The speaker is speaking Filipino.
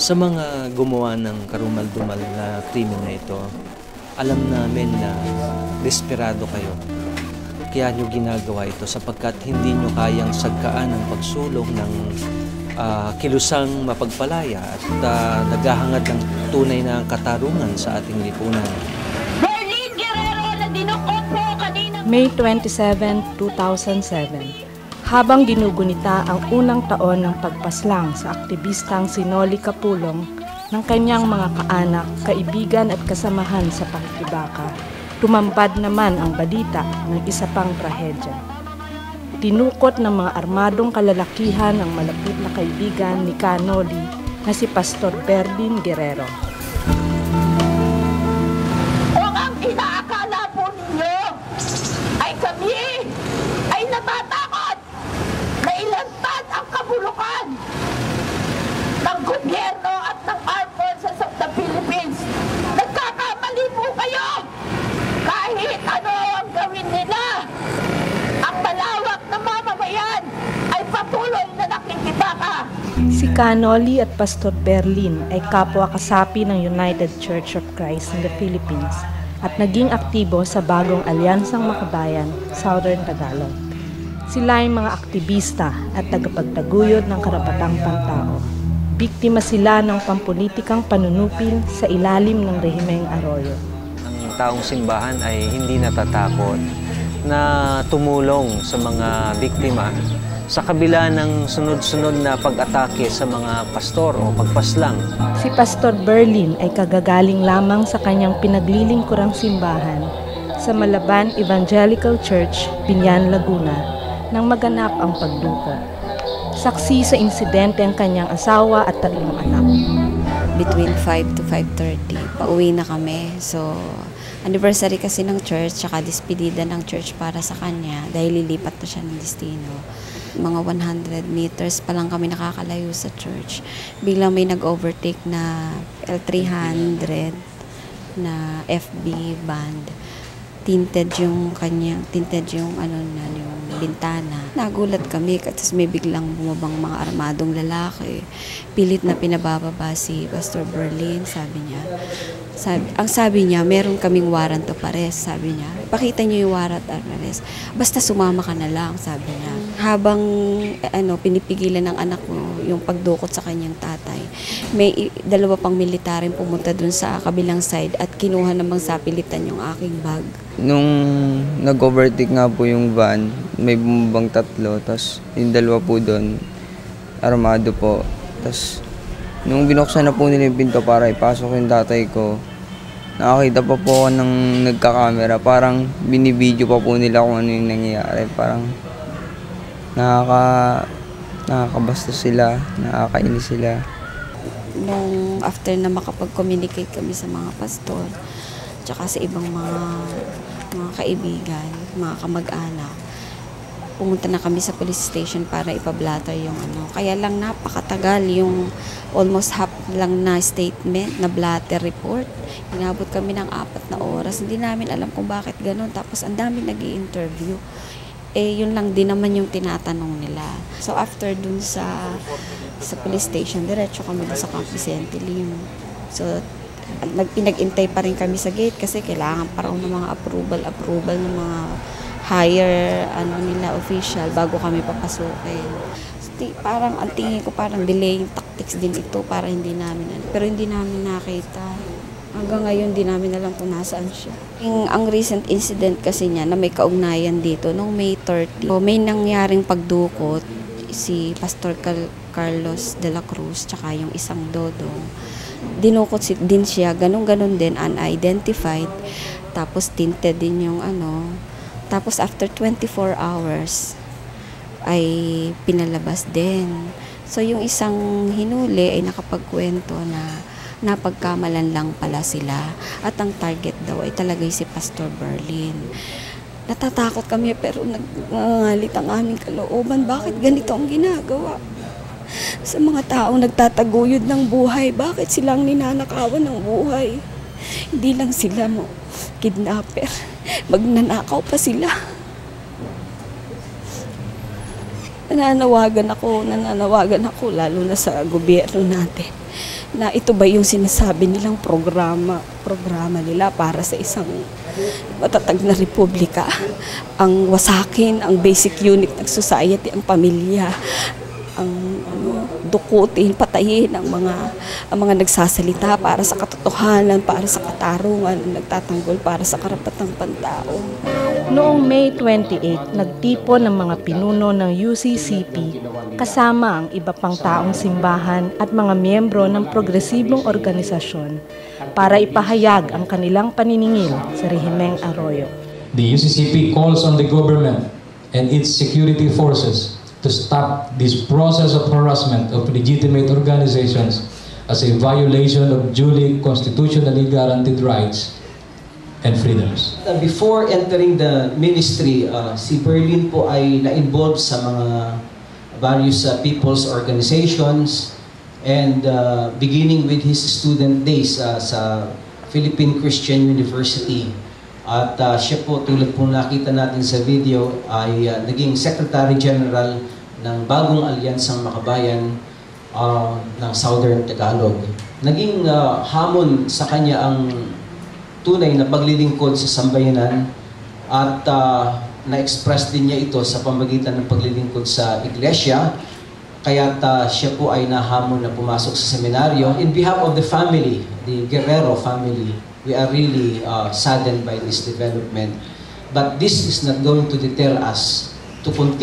Sa mga gumawa ng karumal-dumal na krimen na ito, alam namin na desperado kayo. Kaya nyo ginagawa ito sapagkat hindi nyo kayang sagkaan ang pagsulong ng kilusang mapagpalaya at naghahangad ng tunay na katarungan sa ating lipunan. Berlin Guerrero na dinukot po kanina. May 27, 2007. Habang ginugunita ang unang taon ng pagpaslang sa aktivistang si Noli Capulong ng kanyang mga kaanak, kaibigan at kasamahan sa pakikibaka, tumambad naman ang balita ng isa pang trahedya. Tinukot ng mga armadong kalalakihan ang malapit na kaibigan ni Noli na si Pastor Berlin Guerrero. Kung ang inaakala po ninyo ay kami ay natatakot na ilantad ang kabulukan ng gobyerno at ng armed forces of the Philippines, nagkakamali po kayo. Kahit ano ang gawin nila, ang malawak na mamamayan ay patuloy na nakikibaka. Si Noli at Pastor Berlin ay kapwa-kasapi ng United Church of Christ in the Philippines at naging aktibo sa bagong Alyansang Makabayan, Southern Tagalog. Sila ay mga aktivista at tagapagtaguyod ng karapatang pantao. Biktima sila ng pampulitikang panunupil sa ilalim ng rehimeng Arroyo. Ang taong simbahan ay hindi natatakot na tumulong sa mga biktima sa kabila ng sunod-sunod na pag-atake sa mga pastor o pagpaslang. Si Pastor Berlin ay kagagaling lamang sa kanyang pinaglilingkurang simbahan sa Malaban Evangelical Church, Binyan, Laguna, nang maganap ang pagdukot. Saksi sa insidente ang kanyang asawa at 3 anak. Between 5 to 5:30, pauwi na kami. So, anniversary kasi ng church, tsaka despedida ng church para sa kanya dahil lilipat na siya ng destino. Mga 100 meters pa lang kami nakakalayo sa church. Biglang may nag-overtake na L300 na FB band. Tinted yung bintana. Nagulat kami kasi may biglang bumabang mga armadong lalaki. Pilit na pinabababa si Pastor Berlin, ang sabi niya, meron kaming warrant of arrest, sabi niya. Pakita niyo yung warrant of arrest. Basta sumama ka na lang, sabi niya. Habang pinipigilan ng anak ko yung pagdukot sa kanyang tatay, may 2 pang militarin pumunta dun sa kabilang side at kinuha namang sapilitan yung aking bag. Nung nag-overtake nga po yung van, may bumabang 3, tapos yung 2 po doon, armado po. Tapos nung binuksan na po nila yung pinto para ipasok yung tatay ko, nakakita pa po ako ng nagkakamera, parang binibideo pa po nila kung ano yung nangyayari. Parang nakakabasta sila, nakakainis sila. Nung after na makapag-communicate kami sa mga pastor, tsaka sa ibang mga kaibigan, mga kamag-anak, pumunta na kami sa police station para ipablatter yung Kaya lang napakatagal yung almost half lang na statement, na blatter report. Inabot kami ng 4 na oras. Hindi namin alam kung bakit ganun. Tapos ang dami nag-i-interview. Yun lang din naman yung tinatanong nila. So after dun sa police station, diretso kami dun sa Camp Vicente Lim. So pinag-intay pa rin kami sa gate kasi kailangan pa rin ng mga approval ng mga higher official bago kami papasukin. Parang ang tingin ko parang delaying tactics din ito para hindi namin pero hindi namin nakita. Hanggang ngayon di namin alam kung nasaan siya. Ang recent incident kasi niya na may kaugnayan dito nung May 30. May nangyaring pagdukot si Pastor Carlos de la Cruz tsaka yung isang dodong. Dinukot din siya, ganun-ganun din, unidentified. Tapos tinted din yung Tapos after 24 hours ay pinalabas din. So yung isang hinuli ay nakapagkwento na napagkamalan lang pala sila at ang target daw ay talaga si Pastor Berlin. Natatakot kami pero nagngangalit ang aming kalooban. Bakit ganito ang ginagawa? Sa mga taong nagtataguyod ng buhay, bakit silang ninanakawan ng buhay? Hindi lang sila kidnapper. Magnanakaw pa sila. Nananawagan ako lalo na sa gobyerno natin na ito ba yung sinasabi nilang programa nila para sa isang matatag na republika. Ang wasakin, ang basic unit ng society, ang pamilya, ang dukutin, patayin ang mga nagsasalita para sa katotohanan, para sa katarungan, nagtatanggol para sa karapatang pantao. Noong May 28, nagtipon ng mga pinuno ng UCCP kasama ang iba pang taong simbahan at mga miyembro ng progresibong organisasyon para ipahayag ang kanilang paniningil sa Rehimeng Arroyo. The UCCP calls on the government and its security forces to stop this process of harassment of legitimate organizations as a violation of duly constitutionally guaranteed rights and freedoms. Before entering the ministry, si Berlin po ay na-involved sa mga various people's organizations and beginning with his student days sa Philippine Christian University. At siya po, tulad po nakita natin sa video, ay naging Secretary General ng bagong alyansang makabayan ng Southern Tagalog. Naging hamon sa kanya ang tunay na paglilingkod sa sambayanan at na-express din niya ito sa pamamagitan ng paglilingkod sa iglesia. Kaya't siya po ay nahamon na pumasok sa seminaryo. In behalf of the family, the Guerrero family, we are really saddened by this development. But this is not going to deter us to continue